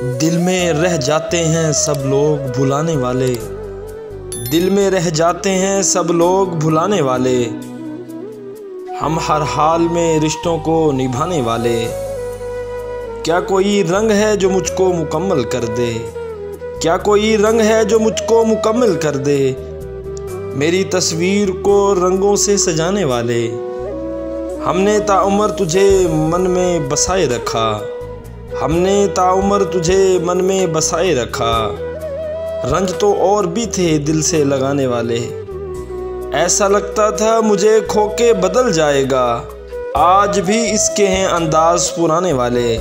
दिल में रह जाते हैं सब लोग भुलाने वाले, दिल में रह जाते हैं सब लोग भुलाने वाले। हम हर हाल में रिश्तों को निभाने वाले। क्या कोई रंग है जो मुझको मुकम्मल कर दे, क्या कोई रंग है जो मुझको मुकम्मल कर दे। मेरी तस्वीर को रंगों से सजाने वाले। हमने ताउम्र तुझे मन में बसाए रखा, हमने ताउम्र तुझे मन में बसाए रखा। रंज तो और भी थे दिल से लगाने वाले। ऐसा लगता था मुझे खो के बदल जाएगा, आज भी इसके हैं अंदाज पुराने वाले।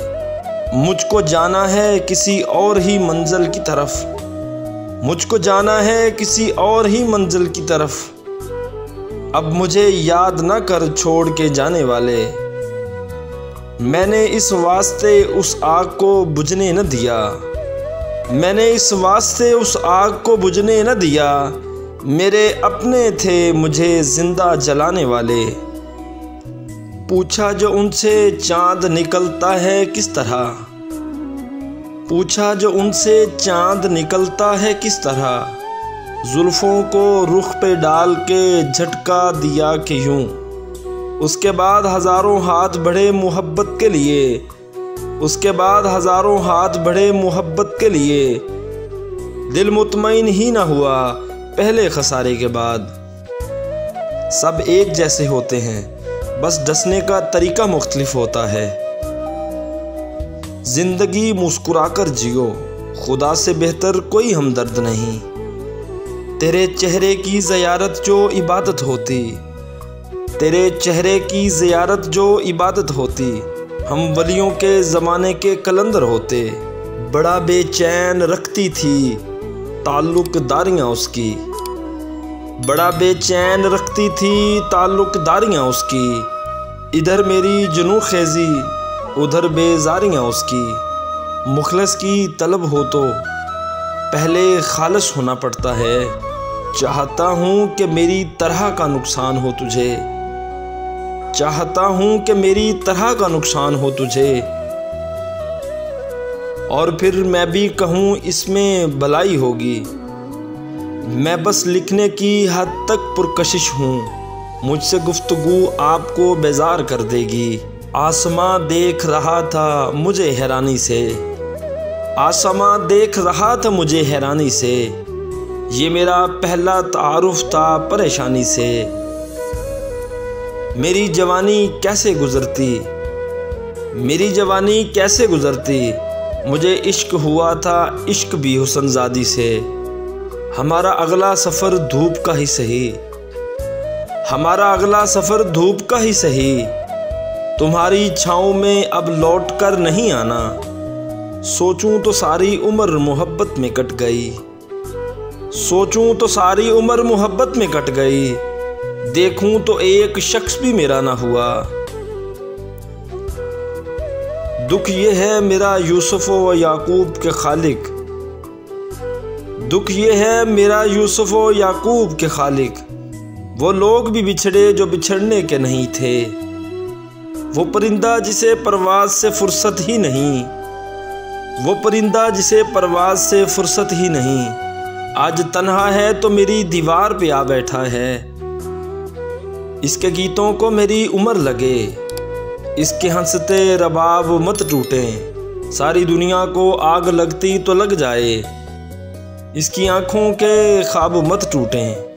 मुझको जाना है किसी और ही मंजिल की तरफ, मुझको जाना है किसी और ही मंजिल की तरफ। अब मुझे याद न कर छोड़ के जाने वाले। मैंने इस वास्ते उस आग को बुझने न दिया, मैंने इस वास्ते उस आग को बुझने न दिया। मेरे अपने थे मुझे जिंदा जलाने वाले। पूछा जो उनसे चाँद निकलता है किस तरह, पूछा जो उनसे चाँद निकलता है किस तरह। जुल्फ़ों को रुख पे डाल के झटका दिया कि यूं। उसके बाद हज़ारों हाथ बढ़े मोहब्बत के लिए, उसके बाद हज़ारों हाथ बढ़े मोहब्बत के लिए। दिल मुतमईन ही ना हुआ पहले खसारे के बाद। सब एक जैसे होते हैं, बस डसने का तरीका मुख्तलिफ होता है। ज़िंदगी मुस्कुराकर जियो, खुदा से बेहतर कोई हमदर्द नहीं। तेरे चेहरे की ज़ियारत जो इबादत होती, तेरे चेहरे की ज़ियारत जो इबादत होती। हम वलियों के ज़माने के कलंदर होते। बड़ा बेचैन रखती थी ताल्लुक़दारियाँ उसकी, बड़ा बेचैन रखती थी ताल्लुक़दारियाँ उसकी। इधर मेरी जुनून ख़ेज़ी, उधर बेजारियाँ उसकी। मुखलस की तलब हो तो पहले खालिस होना पड़ता है। चाहता हूँ कि मेरी तरह का नुकसान हो तुझे, चाहता हूँ कि मेरी तरह का नुकसान हो तुझे। और फिर मैं भी कहूँ इसमें भलाई होगी। मैं बस लिखने की हद तक पुरकशिश हूँ, मुझसे गुफ्तगू आपको बेजार कर देगी। आसमां देख रहा था मुझे हैरानी से, आसमां देख रहा था मुझे हैरानी से। ये मेरा पहला तारुफ था परेशानी से। मेरी जवानी कैसे गुज़रती, मेरी जवानी कैसे गुज़रती। मुझे इश्क हुआ था इश्क भी हुस्नज़ादी से। हमारा अगला सफ़र धूप का ही सही, हमारा अगला सफ़र धूप का ही सही। तुम्हारी छाँव में अब लौट कर नहीं आना। सोचूं तो सारी उम्र मोहब्बत में कट गई, सोचूं तो सारी उम्र मोहब्बत में कट गई। देखूं तो एक शख्स भी मेरा ना हुआ। दुख ये है मेरा यूसुफ व याकूब के खालिक, दुख ये है मेरा यूसुफ व याकूब के खालिक। वो लोग भी बिछड़े जो बिछड़ने के नहीं थे, वो परिंदा जिसे परवाज़ से फुर्सत ही नहीं, वो परिंदा जिसे परवाज़ से फुर्सत ही नहीं। आज तन्हा है तो मेरी दीवार पे आ बैठा है। इसके गीतों को मेरी उम्र लगे, इसके हंसते रबाब मत टूटें। सारी दुनिया को आग लगती तो लग जाए, इसकी आँखों के ख्वाब मत टूटें।